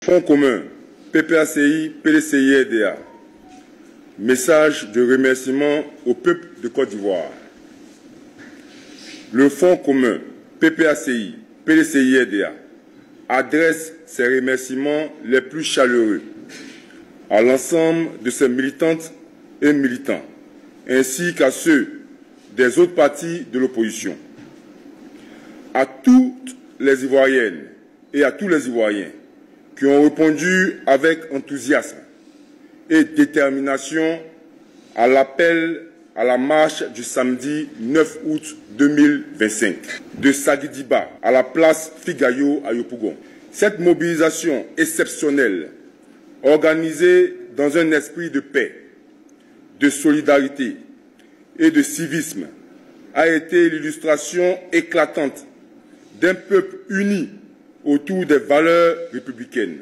Fonds commun, PPACI, PDCI-RDA. Message de remerciement au peuple de Côte d'Ivoire. Le Fonds commun, PPACI, PDCI-RDA adresse ses remerciements les plus chaleureux à l'ensemble de ses militantes et militants, ainsi qu'à ceux des autres partis de l'opposition. À toutes les Ivoiriennes et à tous les Ivoiriens qui ont répondu avec enthousiasme et détermination à l'appel à la marche du samedi 9 août 2025 de Sagidiba à la place Figayo à Yopougon. Cette mobilisation exceptionnelle, organisée dans un esprit de paix, de solidarité et de civisme, a été l'illustration éclatante d'un peuple uni autour des valeurs républicaines,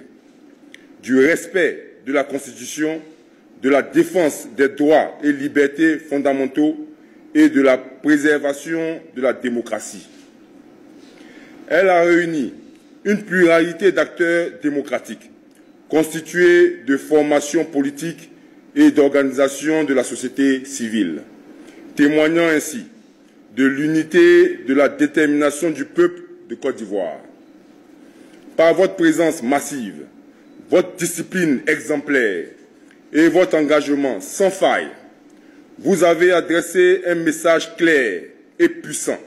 du respect de la Constitution, de la défense des droits et libertés fondamentaux et de la préservation de la démocratie. Elle a réuni une pluralité d'acteurs démocratiques, constitués de formations politiques et d'organisations de la société civile, témoignant ainsi de l'unité, de la détermination du peuple de Côte d'Ivoire. Par votre présence massive, votre discipline exemplaire et votre engagement sans faille, vous avez adressé un message clair et puissant,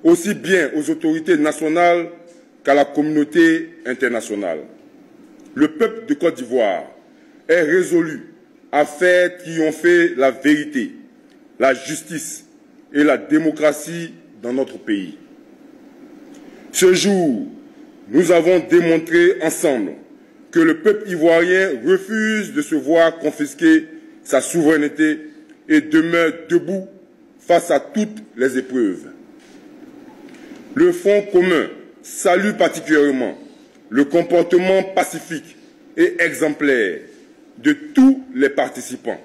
aussi bien aux autorités nationales qu'à la communauté internationale. Le peuple de Côte d'Ivoire est résolu à faire triompher la vérité, la justice et la démocratie dans notre pays. Ce jour, nous avons démontré ensemble que le peuple ivoirien refuse de se voir confisquer sa souveraineté et demeure debout face à toutes les épreuves. Le Fonds commun salue particulièrement le comportement pacifique et exemplaire de tous les participants,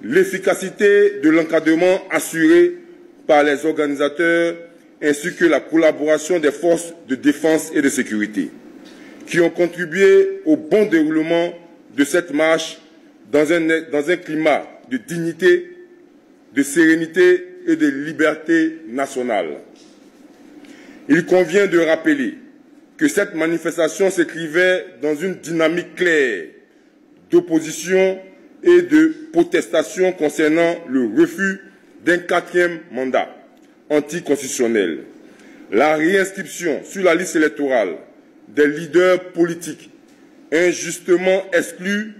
l'efficacité de l'encadrement assuré par les organisateurs ainsi que la collaboration des forces de défense et de sécurité, qui ont contribué au bon déroulement de cette marche dans un climat de dignité, de sérénité et de liberté nationale. Il convient de rappeler que cette manifestation s'inscrivait dans une dynamique claire d'opposition et de protestation concernant le refus d'un 4e mandat anticonstitutionnel, la réinscription sur la liste électorale des leaders politiques injustement exclus,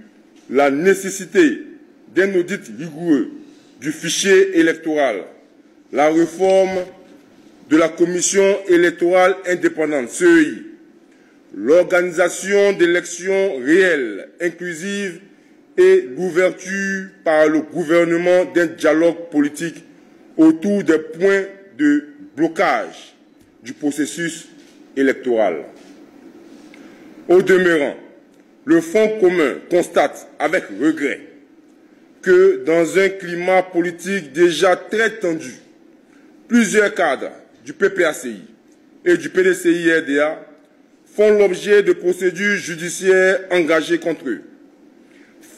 la nécessité d'un audit rigoureux du fichier électoral, la réforme de la Commission électorale indépendante, CEI, l'organisation d'élections réelles, inclusives et l'ouverture par le gouvernement d'un dialogue politique autour des points de blocage du processus électoral. Au demeurant, le Fonds commun constate avec regret que dans un climat politique déjà très tendu, plusieurs cadres du PPACI et du PDCI-RDA font l'objet de procédures judiciaires engagées contre eux.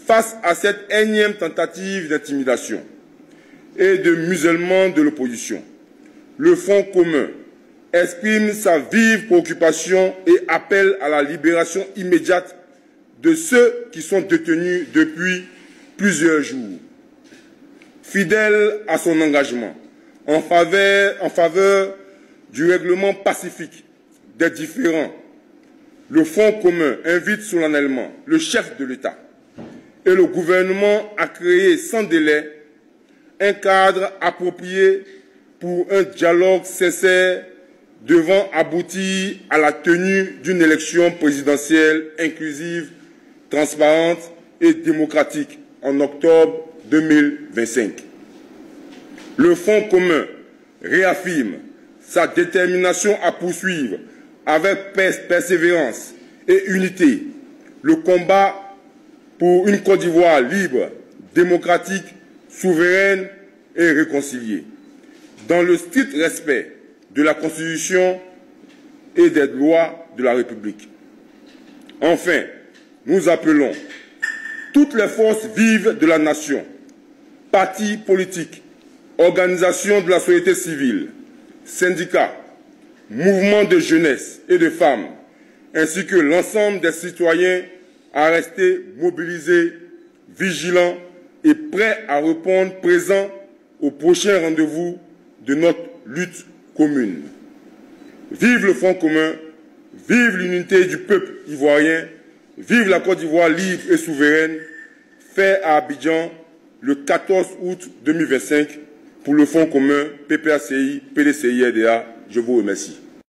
Face à cette énième tentative d'intimidation et de musellement de l'opposition, le Fonds commun exprime sa vive préoccupation et appelle à la libération immédiate de ceux qui sont détenus depuis plusieurs jours. Fidèle à son engagement en faveur du règlement pacifique des différends, le Fonds commun invite solennellement le chef de l'État et le gouvernement à créer sans délai un cadre approprié pour un dialogue sincère devant aboutir à la tenue d'une élection présidentielle inclusive, transparente et démocratique en octobre 2025. Le Fonds commun réaffirme sa détermination à poursuivre avec persévérance et unité le combat pour une Côte d'Ivoire libre, démocratique, souveraine et réconciliée, dans le strict respect de la Constitution et des lois de la République. Enfin, nous appelons toutes les forces vives de la nation, partis politiques, organisations de la société civile, syndicats, mouvements de jeunesse et de femmes, ainsi que l'ensemble des citoyens à rester mobilisés, vigilants et prêts à répondre présents au prochain rendez-vous de notre lutte commune. Vive le Front commun, vive l'unité du peuple ivoirien, vive la Côte d'Ivoire libre et souveraine, fait à Abidjan le 14 août 2025 pour le Front commun PPACI, PDCI, RDA. Je vous remercie.